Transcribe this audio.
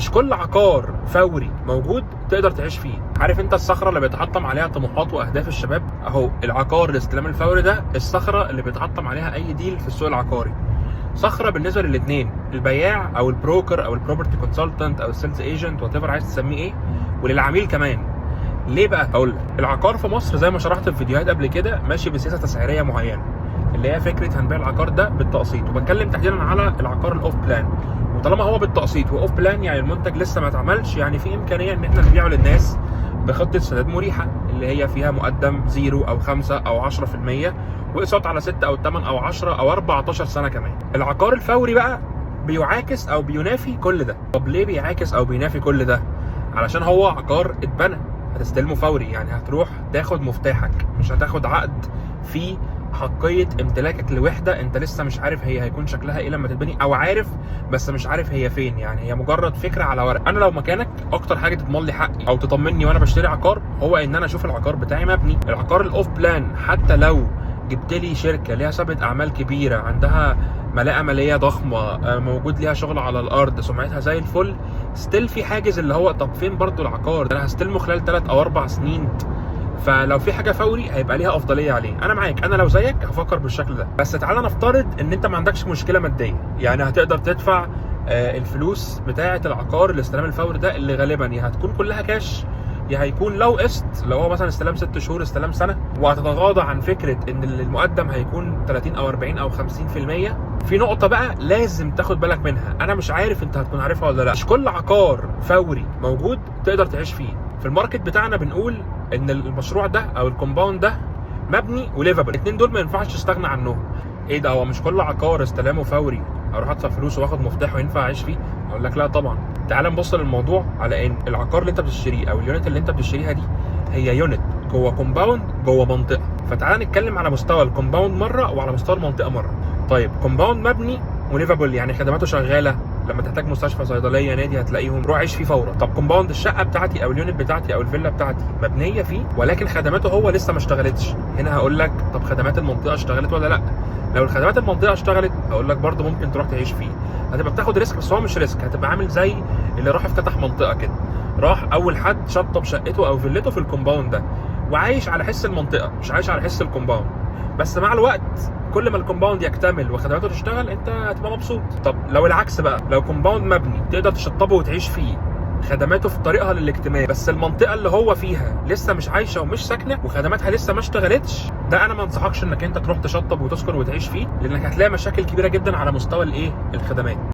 مش كل عقار فوري موجود تقدر تعيش فيه. عارف انت الصخره اللي بيتحطم عليها طموحات واهداف الشباب؟ اهو العقار الاستلام الفوري ده الصخره اللي بيتحطم عليها اي ديل في السوق العقاري. صخره بالنسبه للاثنين، البياع او البروكر او البروبرتي كونسلتنت او السيلز ايجنت وات ايفر عايز تسميه ايه، وللعميل كمان. ليه بقى؟ اقول لك، العقار في مصر زي ما شرحت في فيديوهات قبل كده ماشي بسياسه تسعيريه معينه، اللي هي فكره هنبيع العقار ده بالتقسيط، وبتكلم تحديدا على العقار الاوف بلان. وطالما هو بالتقسيط واوف بلان يعني المنتج لسه ما اتعملش، يعني في امكانيه ان احنا نبيعه للناس بخطه سداد مريحه اللي هي فيها مقدم 0 او 5 او 10% واقساط على 6 او 8 او 10 او 14 سنه كمان. العقار الفوري بقى بيعاكس او بينافي كل ده. طب ليه بيعاكس او بينافي كل ده؟ علشان هو عقار اتبنى، هتستلمه فوري، يعني هتروح تاخد مفتاحك، مش هتاخد عقد في حقية امتلاكك لوحدة انت لسه مش عارف هي هيكون شكلها ايه لما تتبني، او عارف بس مش عارف هي فين، يعني هي مجرد فكرة على ورق. انا لو مكانك اكتر حاجة تضمن لي حقي او تطمني وانا بشتري عقار هو ان انا اشوف العقار بتاعي مبني. العقار الاوف بلان حتى لو جبت لي شركة ليها سابقة اعمال كبيرة، عندها ملاءة مالية ضخمة، موجود ليها شغل على الارض، سمعتها زي الفل، ستيل في حاجز اللي هو طب فين برضو العقار ده؟ انا هستلمه خلال 3 أو 4 سنين، فلو في حاجه فوري هيبقى ليها افضليه عليه. انا معاك، انا لو زيك هفكر بالشكل ده. بس تعالى نفترض ان انت ما عندكش مشكله ماديه، يعني هتقدر تدفع الفلوس بتاعه العقار الاستلام الفوري ده، اللي غالبا يا هتكون كلها كاش يا هيكون لو قسط، لو هو مثلا استلام 6 شهور استلام سنه، وهتتغاضى عن فكره ان المقدم هيكون 30 او 40 او 50%. في نقطه بقى لازم تاخد بالك منها، انا مش عارف انت هتكون عارفها ولا لا. مش كل عقار فوري موجود تقدر تعيش فيه. في الماركت بتاعنا بنقول ان المشروع ده او الكومباوند ده مبني وليفابل، الاثنين دول ما ينفعش تستغنى عنهم. ايه ده، هو مش كل عقار استلامه فوري اروح ادفع فلوس واخد مفتاح وينفع اعيش فيه؟ اقول لك لا طبعا. تعال نبص للموضوع على ان العقار اللي انت بتشتريه او اليونت اللي انت بتشتريها دي هي يونت جوه كومباوند جوه منطقه. فتعال نتكلم على مستوى الكومباوند مره وعلى مستوى المنطقه مره. طيب كومباوند مبني وليفابل يعني خدماته شغاله، لما تحتاج مستشفى، صيدليه، نادي هتلاقيهم، روح عيش فيه فورا. طب كومباوند الشقه بتاعتي او اليونت بتاعتي او الفيلا بتاعتي مبنيه فيه ولكن خدماته هو لسه ما اشتغلتش، هنا هقول لك طب خدمات المنطقه اشتغلت ولا لا؟ لو الخدمات المنطقه اشتغلت هقول لك برده ممكن تروح تعيش فيه. هتبقى بتاخد ريسك، بس هو مش ريسك، هتبقى عامل زي اللي راح افتتح منطقه كده، راح اول حد شطب شقته او فيلته في الكومباوند ده وعايش على حس المنطقه مش عايش على حس الكومباوند. بس مع الوقت كل ما الكومباوند يكتمل وخدماته تشتغل انت هتبقى مبسوط. طب لو العكس بقى، لو كومباوند مبني تقدر تشطبه وتعيش فيه، خدماته في طريقها للاكتمال، بس المنطقه اللي هو فيها لسه مش عايشه ومش ساكنه وخدماتها لسه ما اشتغلتش، ده انا ما انصحكش انك انت تروح تشطب وتسكن وتعيش فيه، لانك هتلاقي مشاكل كبيره جدا على مستوى الخدمات.